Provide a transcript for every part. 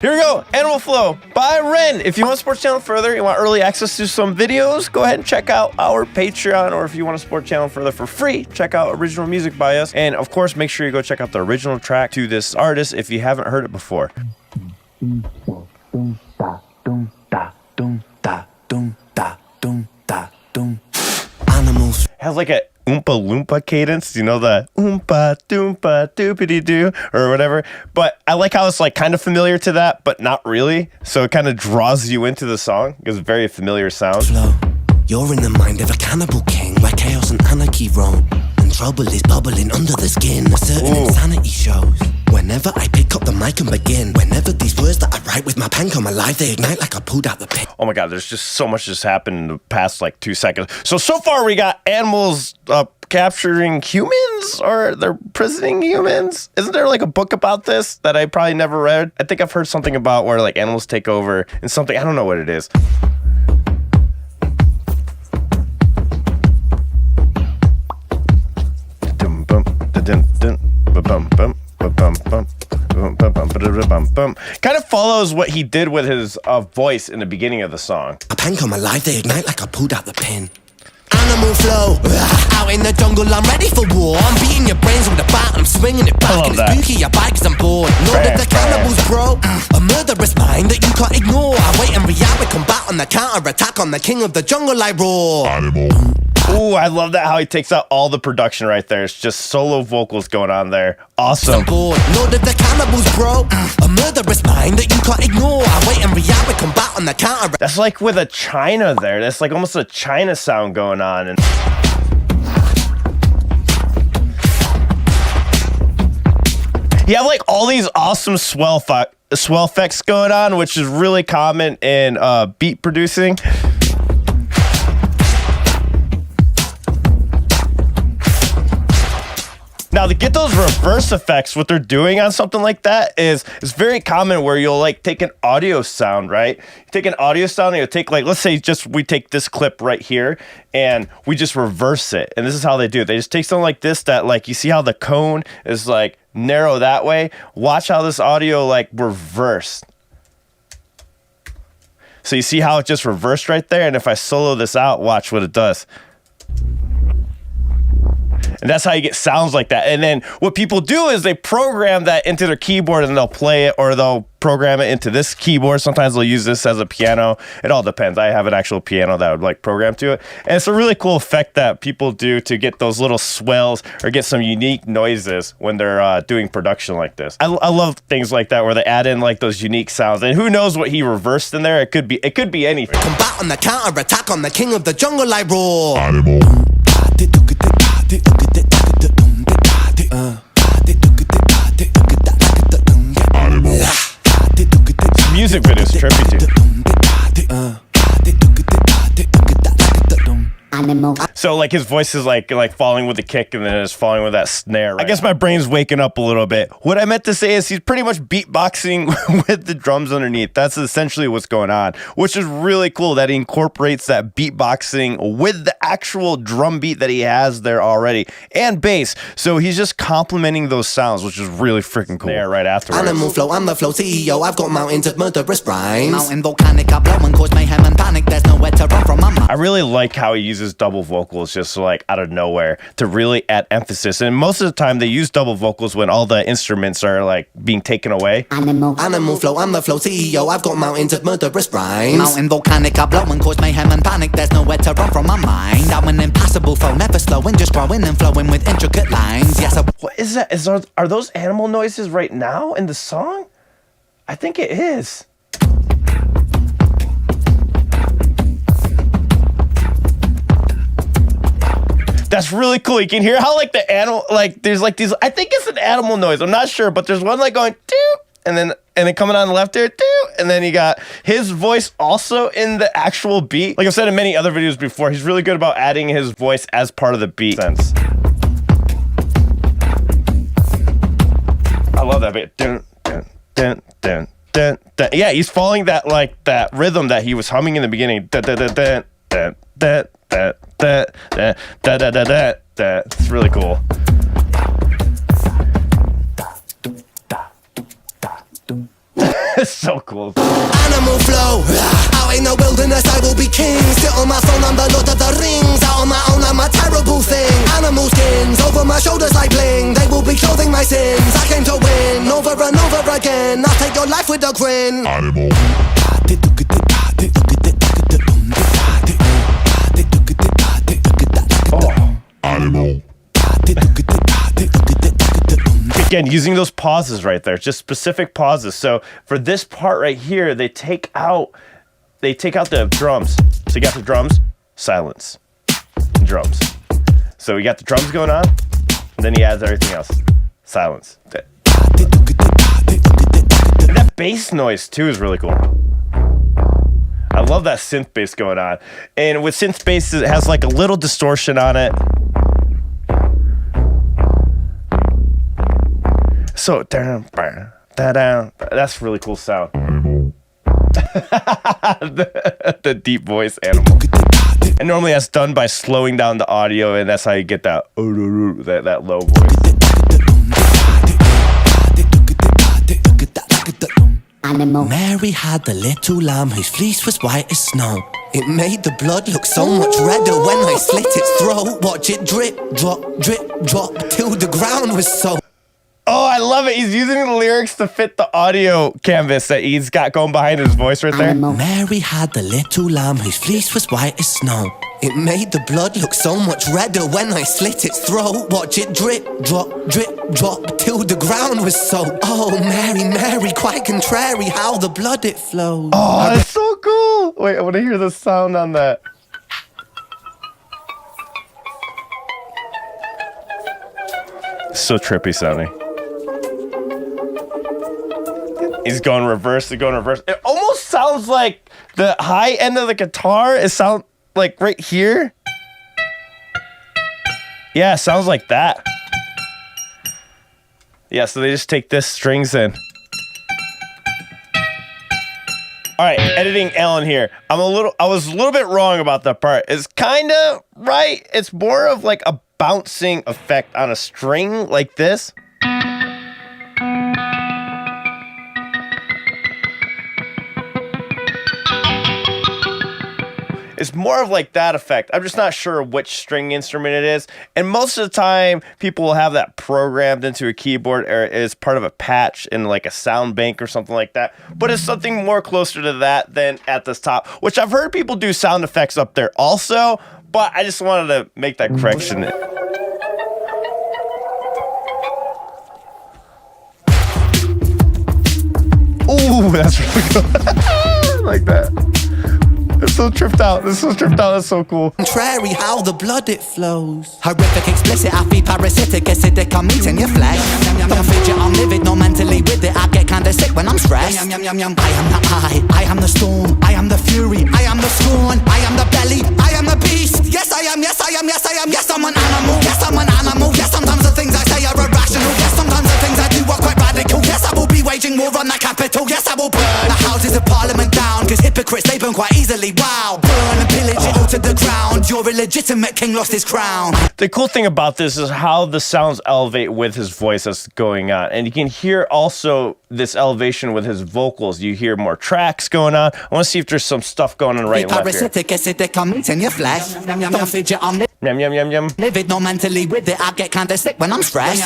Here we go, Animal Flow by REN. If you want to support the channel further, you want early access to some videos, go ahead and check out our Patreon, or if you want to support the channel further for free, check out original music by us. And of course, make sure you go check out the original track to this artist if you haven't heard it before. Animals. It has like a Oompa Loompa cadence, you know, the Oompa Doompa Doopity Doo or whatever. But I like how it's like kind of familiar to that, but not really. So it kind of draws you into the song. It's a very familiar sound. Flow. You're in the mind of a cannibal king, where chaos and anarchy roam, and trouble is bubbling under the skin. A certain insanity shows whenever I pick up the mic and begin. Whenever these words that I write with my pen come alive, they ignite like I pulled out the pit. Oh my God, there's just so much just happened in the past like 2 seconds. So far we got animals capturing humans, or they're prisoning humans. Isn't there like a book about this that I probably never read? I think I've heard something about where like animals take over and something. I don't know what it is. Kind of follows what he did with his voice in the beginning of the song. A pen come alive, they ignite like I pulled out the pin. Animal flow, out in the jungle, I'm ready for war. I'm beating your brains with a bat, I'm swinging it back, and it's spooky, your bike, 'cause I'm bored. Know that the cannibals, bro, a murderous mind that you can't ignore. I wait and react with combat on the counter-attack, on the king of the jungle I roar. Animal. Ooh, I love that how he takes out all the production right there. It's just solo vocals going on there. Awesome. Know that the cannibals, bro, a murderous mind that you can't ignore. I wait and react with combat on the counter. That's like with a China there. That's like almost a China sound going on. And you have like all these awesome swell effects going on, which is really common in beat producing. Now, to get those reverse effects, what they're doing on something like that is it's very common where you'll like take an audio sound, right? You take an audio sound and you'll take like, let's say we take this clip right here and we just reverse it. And this is how they do it. They just take something like this that like, you see how the cone is like narrow that way? Watch how this audio like reversed. So you see how it just reversed right there? And if I solo this out, watch what it does. And that's how you get sounds like that. And then what people do is they program that into their keyboard and they'll play it, or they'll program it into this keyboard. Sometimes they'll use this as a piano. It all depends. I have an actual piano that I would like program to it. And it's a really cool effect that people do to get those little swells or get some unique noises when they're doing production like this. I love things like that where they add in like those unique sounds. And who knows what he reversed in there? It could be anything. Combat on the counter attack, on the king of the jungle I roar. Animal. Music video is trippy too. Animal. So like his voice is like falling with the kick and then it's falling with that snare. Right? I guess my brain's waking up a little bit. What I meant to say is he's pretty much beatboxing with the drums underneath. That's essentially what's going on, which is really cool that he incorporates that beatboxing with the actual drum beat that he has there already and bass. So he's just complementing those sounds, which is really freaking cool. Yeah, right afterwards. Animal flow, I'm the flow CEO. I've got mountains of murderous rhymes. Mountain volcanic, I blow and cause mayhem and panic. There's nowhere to run from my mind. I really like how he uses double vocals just like out of nowhere to really add emphasis. And most of the time they use double vocals when all the instruments are like being taken away. Animal flow, I'm the flow CEO. I've got mountains of murderous rhymes. Mountain volcanic, I blow and cause mayhem and panic. There's nowhere to run from my mind. I'm an impassable foe, never slowing, just growing and flowing with intricate lines. Yes, what is that? Are those animal noises right now in the song? I think it is. That's really cool. You can hear how like the animal, like there's like these, I think it's an animal noise. I'm not sure, but there's one like going doo, and then coming on the left there doo, and then you got his voice also in the actual beat. Like I've said in many other videos before, he's really good about adding his voice as part of the beat. I love that bit. Dun, dun, dun, dun, dun, dun. Yeah, he's following that like that rhythm that he was humming in the beginning. Dun, dun, dun, dun, dun, dun. It's really cool. It's so cool. Animal flow, out in the wilderness I will be king. Sit on my throne, I'm the Lord of the Rings. Out on my own, I'm a terrible thing. Animal skins over my shoulders like bling. They will be clothing my sins. I came to win over and over again. I'll take your life with a grin. Animal. Animal. Again, using those pauses right there, just specific pauses. So for this part right here, they take out the drums. So you got the drums, silence, drums. So we got the drums going on, and then he adds everything else, silence. And that bass noise too is really cool. I love that synth bass going on. And with synth bass, it has like a little distortion on it. So, that's really cool sound. the deep voice animal. And normally that's done by slowing down the audio, and that's how you get that low voice. Animal. Mary had the little lamb whose fleece was white as snow. It made the blood look so much redder when I slit its throat. Watch it drip, drop, till the ground was so... Oh, I love it. He's using the lyrics to fit the audio canvas that he's got going behind his voice right there. Mary had the little lamb whose fleece was white as snow. It made the blood look so much redder when I slit its throat. Watch it drip, drop, till the ground was soaked. Oh, Mary, Mary, quite contrary how the blood it flows. Oh, that's so cool. Wait, I want to hear the sound on that. So trippy sounding. He's going reverse, It almost sounds like the high end of the guitar. It sounds like right here. Yeah, it sounds like that. Yeah, so they just take this strings in. All right, editing Alan here. I was a little bit wrong about that part. It's kind of right. It's more of like a bouncing effect on a string like this. It's more of like that effect. I'm just not sure which string instrument it is. And most of the time, people will have that programmed into a keyboard or as part of a patch in like a sound bank or something like that. But it's something more closer to that than at this top, which I've heard people do sound effects up there also, but I just wanted to make that correction. Ooh, that's really good. I like that. It's so tripped out. That's so cool. Contrary how the blood it flows. Horrific, explicit, I feed parasitic, acidic, I'm eating your flesh. Don't fidget, I'm livid, no mentally with it. I get kinda sick when I'm stressed. I am the I am the storm, I am the fury, I am the scorn, I am the belly, I am the beast. Yes, I am, yes, I am, yes, I am, yes, I'm an animal, yes, I'm an animal. Yes, sometimes the things I say are irrational. Yes, sometimes the things I do are quite radical. Yes, I will be waging war on the capital. Yes, I will burn the houses of parliament down, cause hypocrites, they burn quite easily. Wow, burn and pillage it all to the ground. Your illegitimate king lost his crown. The cool thing about this is how the sounds elevate with his voice that's going on. And you can hear also this elevation with his vocals. You hear more tracks going on. I want to see if there's some stuff going on right and left here. Parasitic, acidic, I'm eating your flesh. Don't fidget, I'm livid, no mentally with it. I get kinda sick when I'm stressed.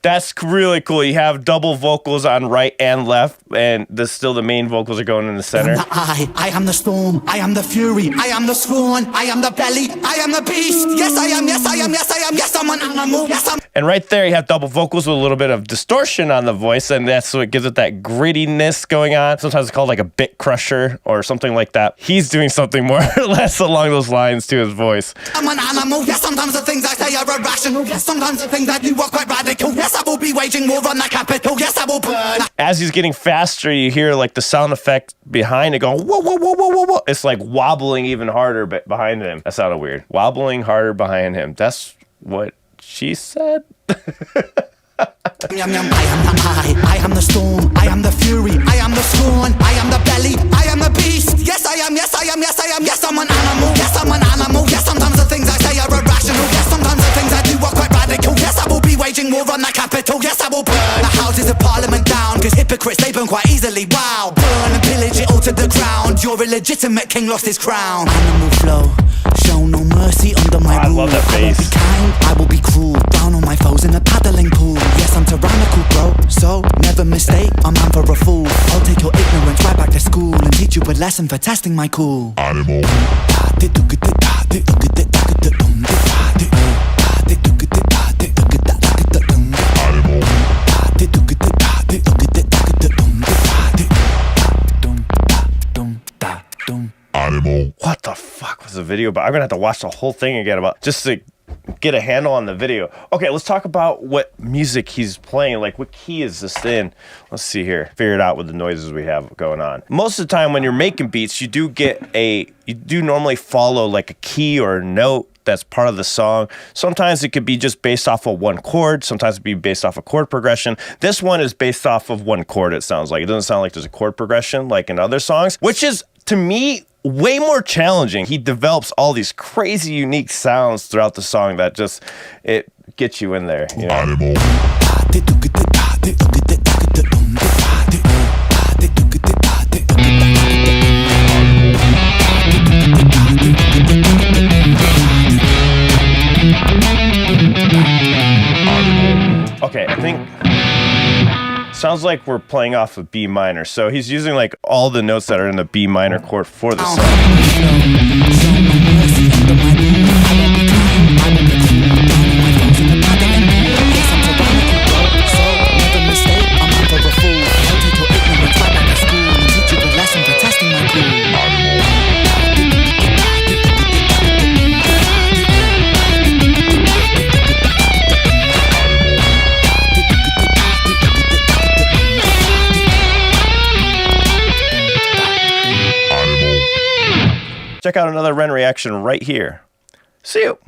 That's really cool. You have double vocals on right and left, and still the main vocals are going in the center. I am the storm, I am the fury, I am the scorn, I am the belly, I am the beast. Yes, I am, yes, I am, yes, I am, yes, I'm an animal, yes, I'm... And right there, you have double vocals with a little bit of distortion on the voice, and that's what gives it that grittiness going on. Sometimes it's called like a bit crusher or something like that. He's doing something more or less along those lines to his voice. I'm an animal, yes, sometimes the things I say are irrational. Yes, sometimes the things I do are quite radical. Yes, I will be waging war on the capital. Yes, I will burn. As he's getting faster, you hear like the sound effect behind it going whoa, whoa, whoa, whoa, whoa, whoa. It's like wobbling even harder behind him. That sounded weird. Wobbling harder behind him. That's what she said. I am the storm, I am the fury, I am the scorn, I am the belly, I am the beast. Yes, I am, yes, I am, yes, I am, yes, I'm an animal, yes, I'm an animal. Yes, sometimes the things I say are irrational. Yes, sometimes the things I do are quite radical. Yes, I will be waging war on the capital. Yes, I will burn the houses of parliament down, cause hypocrites, they burn quite easily. easily. Wow, burn and pillage it all to the ground. Your illegitimate king lost his crown. Animal flow, show no mercy under my rule. I love that bass. I will be kind, I will be cruel. Down on my foes in a paddling pool. Yes, I'm tyrannical, bro. So never mistake a man for a fool. I'll take your ignorance right back to school and teach you a lesson for testing my cool. Animal. Animal. What the fuck was the video about? I'm gonna have to watch the whole thing again about just to get a handle on the video. Okay, let's talk about what music he's playing. Like, what key is this in? Let's see here. Figure it out with the noises we have going on. Most of the time when you're making beats, you do normally follow like a key or a note that's part of the song. Sometimes it could be just based off of one chord. Sometimes it'd be based off a chord progression. This one is based off of one chord, it sounds like. It doesn't sound like there's a chord progression like in other songs, which is, to me, way more challenging. He develops all these crazy unique sounds throughout the song that just, it gets you in there, you know? Animal. Okay, I think sounds like we're playing off of B minor. So he's using like all the notes that are in the B minor chord for the song. Check out another REN reaction right here. See you.